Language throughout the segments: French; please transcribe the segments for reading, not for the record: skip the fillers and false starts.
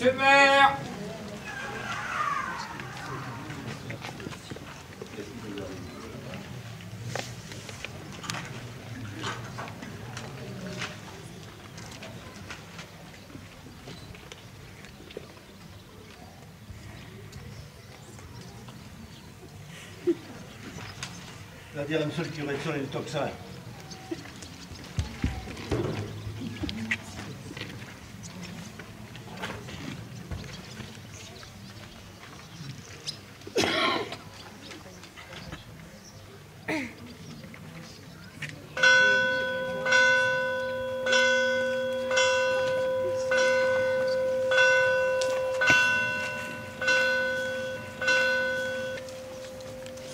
Monsieur le maire! Je vais dire à monsieur le curé de Sol et le tocsin.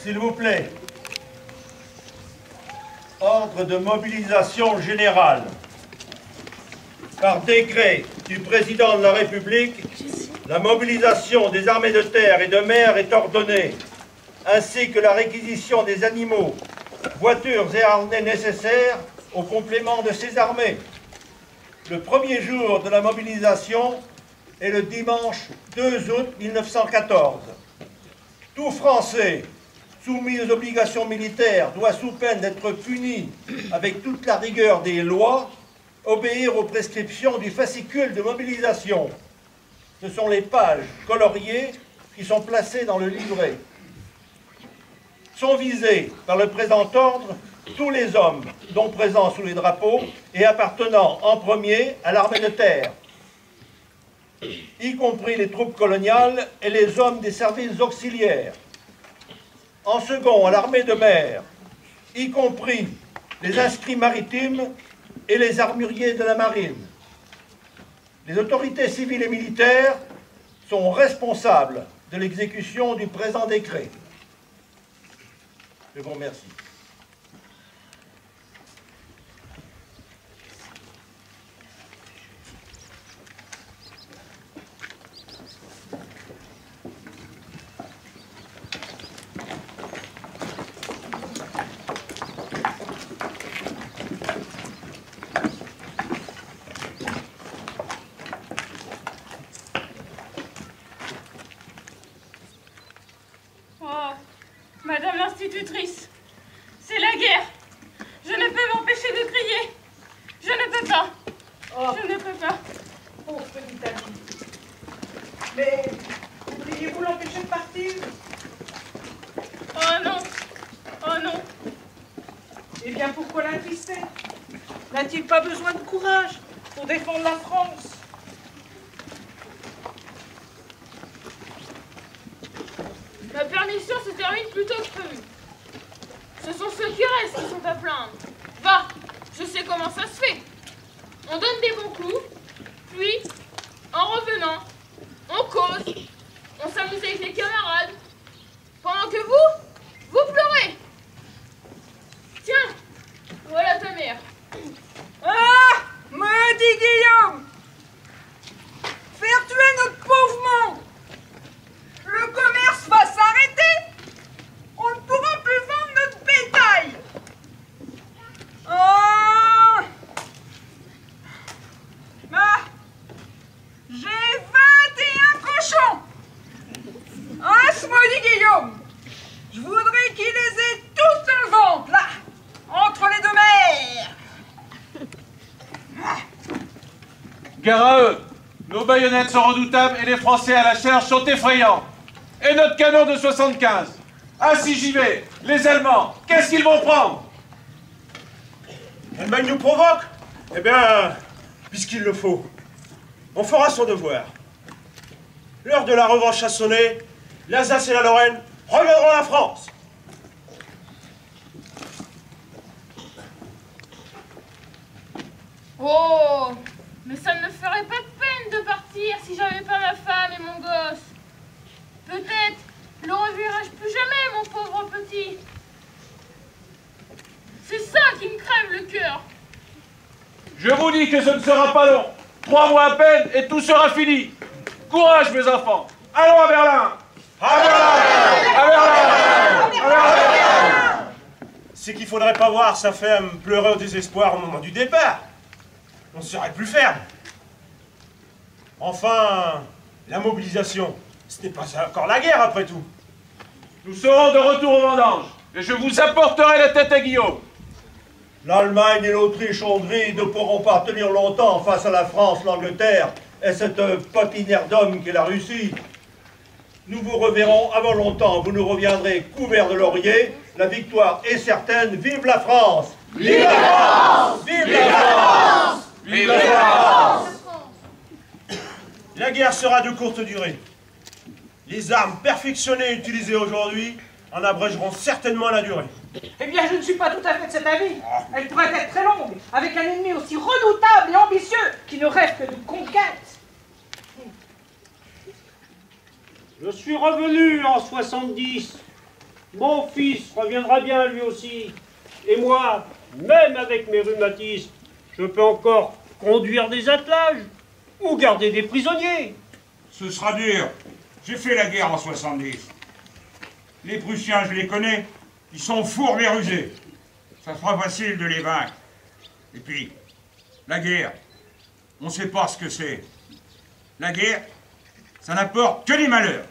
S'il vous plaît. Ordre de mobilisation générale. Par décret du président de la République, la mobilisation des armées de terre et de mer est ordonnée, ainsi que la réquisition des animaux, voitures et harnais nécessaires au complément de ces armées. Le premier jour de la mobilisation est le dimanche 2 août 1914. Tout Français soumis aux obligations militaires doit, sous peine d'être puni avec toute la rigueur des lois, obéir aux prescriptions du fascicule de mobilisation. Ce sont les pages coloriées qui sont placées dans le livret. Sont visés par le présent ordre tous les hommes, dont présents sous les drapeaux et appartenant en premier à l'armée de terre, y compris les troupes coloniales et les hommes des services auxiliaires. En second, à l'armée de mer, y compris les inscrits maritimes et les armuriers de la marine. Les autorités civiles et militaires sont responsables de l'exécution du présent décret. Je vous remercie. Madame l'institutrice, c'est la guerre. Je ne peux m'empêcher de crier. Je ne peux pas. Oh. Je ne peux pas. Pauvre petite amie. Mais voudriez-vous l'empêcher de partir? Oh non. Oh non. Eh bien, pourquoi l'attrister? N'a-t-il pas besoin de courage pour défendre la France? Ma permission se termine plus tôt que prévu. Ce sont ceux qui restent qui sont à plaindre. Va, je sais comment ça se fait. On donne des bons coups, puis, en revenant, on cause, on s'amuse avec les camarades, pendant que vous pleurez. Tiens, voilà ta mère. Ah, maudit Guillaume! Faire tuer notre pauvre monde! Le commerce va s'arrêter! On ne pourra plus vendre notre bétail! Oh! Ah! J'ai 21 cochons! Ah, ce maudit Guillaume! Je voudrais qu'il les ait tous en vente, là! Entre les deux mers! Gare à eux! Nos baïonnettes sont redoutables et les Français à la charge sont effrayants. Et notre canon de 75. Ah si j'y vais, les Allemands, qu'est-ce qu'ils vont prendre? L'Allemagne nous provoque? Eh bien, puisqu'il le faut, on fera son devoir. L'heure de la revanche a sonné, l'Alsace et la Lorraine reviendront à la France. Oh, mais ça ne me ferait pas de peine de partir si j'avais pas ma femme et mon gosse. Peut-être le reverrai-je plus jamais, mon pauvre petit. C'est ça qui me crève le cœur. Je vous dis que ce ne sera pas long. 3 mois à peine et tout sera fini. Courage mes enfants. Allons à Berlin. À Berlin. À Berlin. À Berlin. C'est qu'il faudrait pas voir sa femme pleurer au désespoir au moment du départ. On serait plus ferme. Enfin, La mobilisation, ce n'est pas encore la guerre après tout. Nous serons de retour aux vendanges, et je vous apporterai la tête à Guillaume. L'Allemagne et l'Autriche-Hongrie ne pourront pas tenir longtemps face à la France, l'Angleterre et cette papinière d'hommes qu'est la Russie. Nous vous reverrons avant longtemps, vous nous reviendrez couverts de lauriers. La victoire est certaine. Vive la France! Vive la France! Vive la France! Vive la France! La guerre sera de courte durée. Les armes perfectionnées et utilisées aujourd'hui en abrégeront certainement la durée. Eh bien, je ne suis pas tout à fait de cet avis. Elle pourrait être très longue, avec un ennemi aussi redoutable et ambitieux qui ne rêve que de conquête. Je suis revenu en 70. Mon fils reviendra bien lui aussi. Et moi, même avec mes rhumatismes, je peux encore conduire des attelages ou garder des prisonniers. Ce sera dur. J'ai fait la guerre en 70. Les Prussiens, je les connais. Ils sont fourbes et rusés. Ça sera facile de les vaincre. Et puis, la guerre, on ne sait pas ce que c'est. La guerre, ça n'apporte que des malheurs.